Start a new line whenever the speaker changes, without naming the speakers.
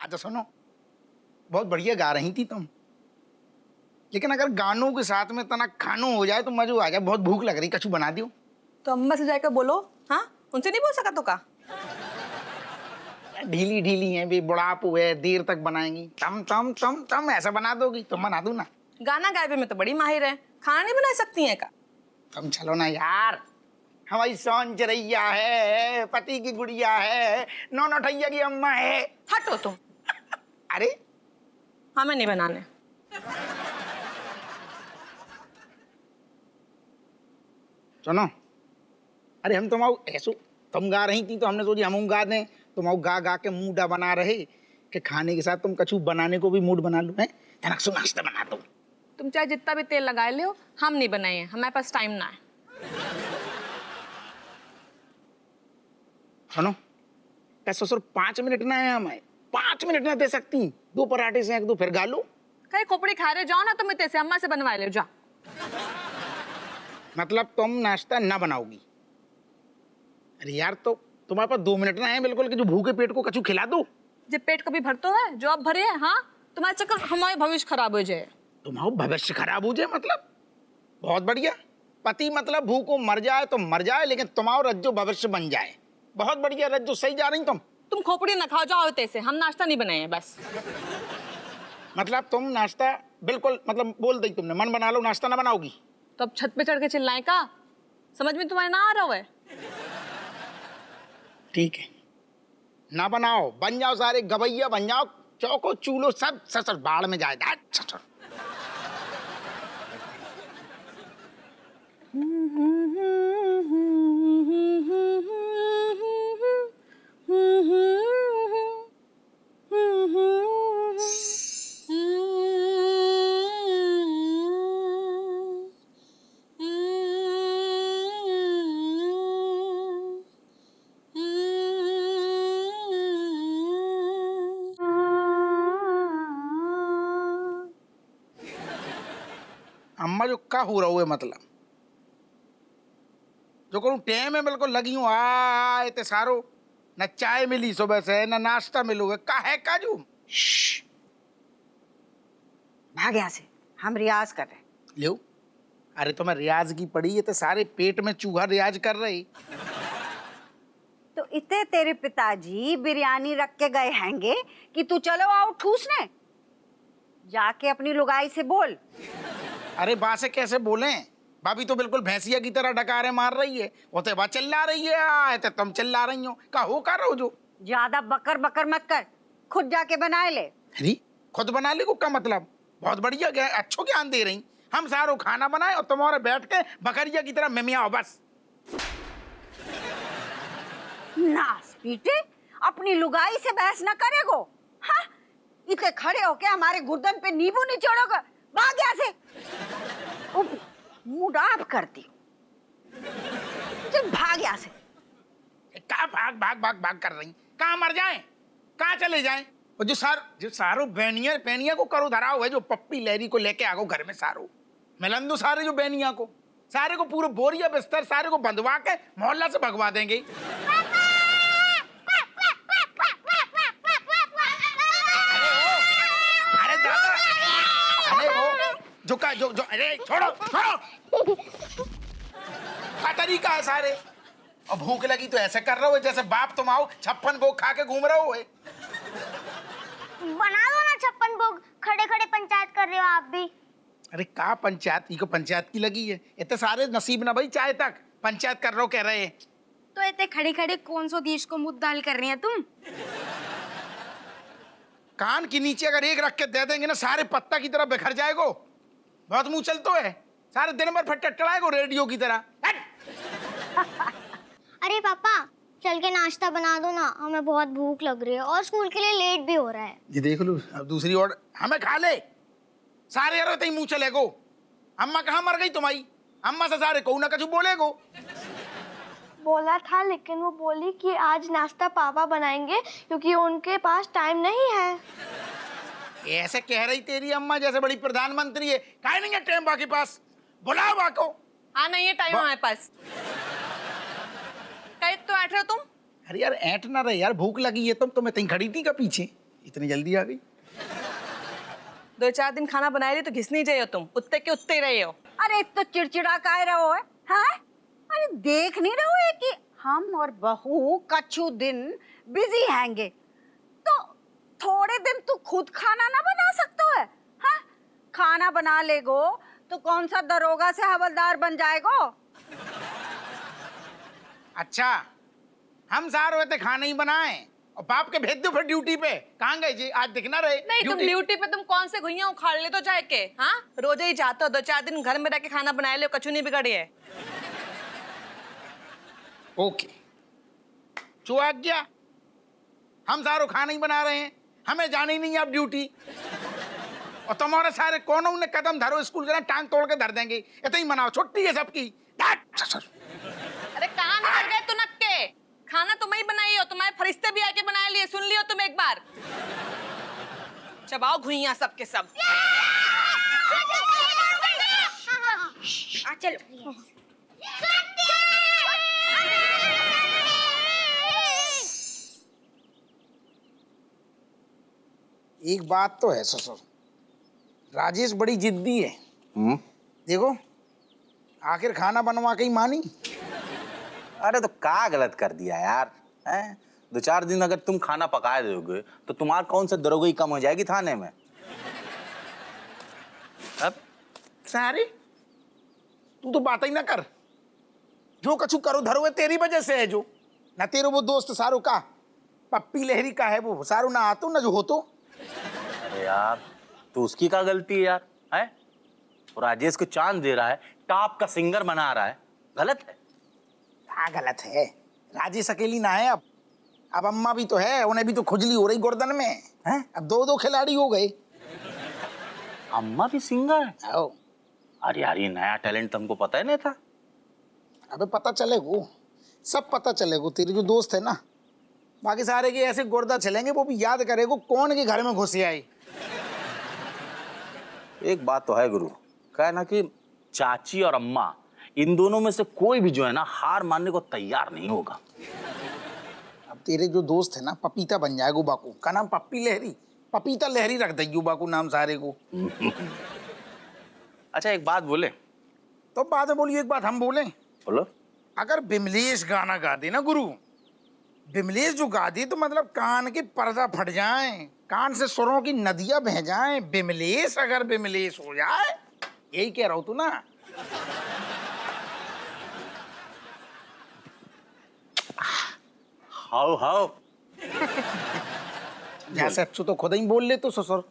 अच्छा सुनो, बहुत बढ़िया गा रही थी तुम, लेकिन अगर गानों के साथ में तना खानों हो जाए तो मजा आ जाए। बहुत भूख लग रही, कछु बना दियो।
तो अम्मा से जाकर बोलो। हाँ, उनसे नहीं बोल सका तो का?
ढीली ढीली है भी, बुढ़ापू है, देर तक बनाएंगी। तम ऐसा बना दोगी? तुम बना दो ना।
गाना गाए में तो बड़ी माहिर है, खाना नहीं बना सकती है का?
तुम चलो ना यार, हमारी सौंज रैया है, पति की गुड़िया है, नौनठैया की अम्मा है।
हटो तुम।
अरे
हमें नहीं बनाने।
सुनो, अरे हम तुम ऐसो तुम गा रही थी तो हमने सोची हम गा दें। तुम गा गा के मूडा बना रहे कि खाने के साथ तुम कछु बनाने को भी मूड बना लो है। तनक नाश्ता बना दो।
तुम चाहे जितना भी तेल लगाए ले, हम नहीं बनाए, हमारे पास टाइम ना है।
सुनो, क्या ससुर 5 मिनट ना है हमें? 5 मिनट ना दे सकती? 2 पराठे सेक दो फिर गालो।
कहीं खोपड़ी खा रहे जाओ ना, तुम इतने से अम्मा से बनवा ले जाओ।
मतलब तुम नाश्ता ना बनाओगी? अरे यार, तो तुम्हारे पास 2 मिनट ना है बिल्कुल कि जो भूखे पेट को कछु खिला दो।
जब पेट कभी भरतो है, जो अब भरे है। हाँ, तुम्हारे चक्कर हमारे भविष्य खराब हो जाए।
तुम्हारा भविष्य खराब हो जाए मतलब? बहुत बढ़िया। पति मतलब भूखों मर जाए तो मर जाए, लेकिन तुम्हारा रज्जो भविष्य बन जाए। बहुत बढ़िया, रज्जो सही जा रही तुम
खोपड़ी न खाओ, जाओ इतने से। हम नाश्ता नहीं बनाए हैं बस।
मतलब तुम नाश्ता बिल्कुल मतलब बोल दी तुमने, मन बना लो नाश्ता ना बनाओगी।
तो अब छत पे चढ़ के चिल्लाए का? समझ में तुम्हारे ना आ रहा है?
ठीक है, ना बनाओ, बन जाओ सारे गवैया बन जाओ, चौको चूलो सब ससुर बाढ़ में जाए। ससुर अम्मा जो का हो रहा है मतलब जो करूँ टेम में बिल्कुल लगी हूँ। इतने सारो न चाय मिली सुबह से न नाश्ता मिलोगे का है काजू।
भाग यहाँ से, हम रियाज कर रहे हैं।
लो, अरे तो मैं रियाज की पड़ी है तो सारे पेट में चूहा रियाज कर रही।
तो इतने तेरे पिताजी बिरयानी रख के गए हैंगे कि तू चलो आओ ठूसने। जाके अपनी लुगाई से बोल।
अरे बा से कैसे बोले? भाभी तो बिल्कुल भैंसिया की तरह डकारे मार रही है। वो तो बा चिल्ला रही है, आए तो तुम चिल्ला रही हो। का हो कर रहो जो
ज्यादा बकर बकर मत कर, खुद जाके बनाए ले।
अरे खुद बना ले को का मतलब? बहुत बढ़िया, क्या अच्छो ज्ञान दे रही। हम सारो खाना बनाए और तुम्हारे बैठ के बकरिया की तरह मिमियाओ बस।
नास पीटे, अपनी लुगाई से बहस न करेगो। हाँ, इतने खड़े होके हमारे गर्दन पे नींबू निचोड़ोगे। भाग यहाँ से। मूड ऑफ करती हूँ। चल भाग यहाँ से।
का भाग भाग भाग भाग कर रही? कहाँ मर जाए, कहाँ चले जाए? और जो सारो बेनिया पेनिया को करो धराओ है, जो पप्पी लहरी को लेके आगो घर में सारो मिलन दो। सारे जो बेनिया को सारे को पूरे बोरिया बिस्तर सारे को बंधवा के मोहल्ला से भगवा देंगे। अरे दादा, अरे वो जो का जो अरे छोड़ो छोड़ो। क्या तरीका है सारे? और भूख लगी तो ऐसे कर रहे हो जैसे बाप तुम आओ 56 भोग खा के घूम रहे हो।
बना दो ना 56 भोग, खड़े खड़े पंचायत कर रहे हो आप भी।
अरे का पंचायत को पंचायत की लगी है? इतने सारे नसीब ना भाई, चाय तक पंचायत कर रहे हो कह रहे हैं।
तो इतने खड़े खड़े कौन सो देश को मुद्दा हल कर रही हैं तुम?
कान के नीचे अगर एक रख के दे देंगे ना सारे पत्ता की तरह बिखर जाएगो। बहुत मुंह चलतो है, सारे दिन भर फटटड़ाएगो रेडियो की तरह।
अरे पापा, चल के नाश्ता बना दो ना, हमें बहुत भूख लग रही है और स्कूल के लिए लेट भी हो रहा है।
ये देख लो, अब दूसरी ओर हमें खा ले। सारे यार ही मुंह चलेगो। अम्मा कहाँ मर गई तुम्हारी? अम्मा से सारे को ना कछु बोलेगो।
बोला था, लेकिन वो बोली कि आज नाश्ता पापा बनाएंगे क्योंकि उनके पास टाइम नहीं है।
ऐसे कह रही तेरी अम्मा जैसे बड़ी प्रधानमंत्री है। काहे नहीं है टाइम बाकी पास? बुलाओ बाको।
हाँ, नहीं है टाइम हमारे पास। कहीं तो ऐठ रहे हो तुम?
अरे यार ऐंठ ना रहे यार, भूख लगी है। तुम तुम्हें कहीं खड़ी थी का पीछे? इतनी जल्दी आ गई?
2-4 दिन खाना बनाए लिए तो घिसनी चाहिए हो तुम, उत्ते के उत्ते ही रहे हो।
अरे तो चिड़चिड़ा काहे रहो है? हाँ? अरे देख नहीं रहो है कि हम और बहू कछु दिन बिजी हैंगे, तो थोड़े दिन तू खुद खाना ना बना सकते है? हाँ? खाना बना लेगो तो कौन सा दरोगा से हवलदार बन जाएगो?
अच्छा, हम सारे होते खाना ही बनाए और बाप के भेज दो फिर ड्यूटी पे। कहाँ गए जी? आज दिख ना रहे।
नहीं, तुम ड्यूटी पे तुम कौन से घुइयां उखाड़ ले तो जाए के? हाँ, रोज ही जाते हो, 2-4 दिन घर में रह के खाना बनाए ले, कछु नहीं बिगड़ी है।
ओके, जो आ गया, हम सारो खाना ही बना रहे हैं, हमें जाना ही नहीं है अब ड्यूटी। और तुम्हारे सारे कौन उन्हें कदम धरो स्कूल के, टांग तोड़ के धर देंगे। इतना ही मनाओ, छुट्टी है सबकी।
अरे कहाँ निकल गए तुनक के? खाना तुम ही बनाई हो, तुम्हारे फरिश्ते भी आके बना लिए, सुन लियो तुम एक बार। चबाओ घुइयां सबके सब।
चलो।
एक बात तो है ससुर, राजेश बड़ी जिद्दी है। देखो, आखिर खाना बनवा के ही मानी।
अरे तो क्या गलत कर दिया यार, हैं? 2-4 दिन अगर तुम खाना पका दोगे तो तुम्हारा कौन सा दरोगी कम हो जाएगी थाने में? अब
सारी तू तो बात ही ना कर। जो कछु करो धरो है तेरी वजह से है। जो ना तेरे वो दोस्त सारू का पप्पी लहरी का है, वो सारू ना आतो ना जो हो तो।
अरे यार, तो उसकी क्या गलती है यार, हैं? वो राजेश को चांस दे रहा है, टॉप का सिंगर बना रहा है, गलत है?
हाँ गलत है। राजेश अकेली ना है, अब अम्मा भी तो है, उन्हें भी तो खुजली हो रही गर्दन में हैं। अब 2-2 खिलाड़ी हो गए।
अम्मा भी सिंगर है?
आओ।
अरे यार, ये नया टैलेंट तुमको पता ही नहीं था।
अबे पता चलेगो, सब पता चलेगो। तेरे जो दोस्त है ना, बाकी सारे के ऐसे गुर्दा चलेंगे, वो भी याद करेगो कौन के घर में घुसे आई।
एक बात तो है गुरु, क्या है ना कि चाची और अम्मा, इन दोनों में से कोई भी जो है ना हार मानने को तैयार नहीं होगा।
अब तेरे जो दोस्त है ना, पपीता बन जाएगो बाकू का नाम, पप्पी लहरी, पपीता लहरी रख देगी बाकू नाम सारे को।
अच्छा एक बात बोले?
तो बात है, बोलिए। एक बात हम बोले,
बोलो।
अगर बिमलेश गाना गा दे ना गुरु, बिमलेश जो गा दे तो मतलब कान के पर्दा फट जाए, कान से सुरों की नदियां बह जाएं। बिमलेश अगर बिमलेश हो जाए, यही कह रहा हूं तू ना।
हाउ हाउ
जैसे अच्छू तो खुद ही बोल ले तो ससुर।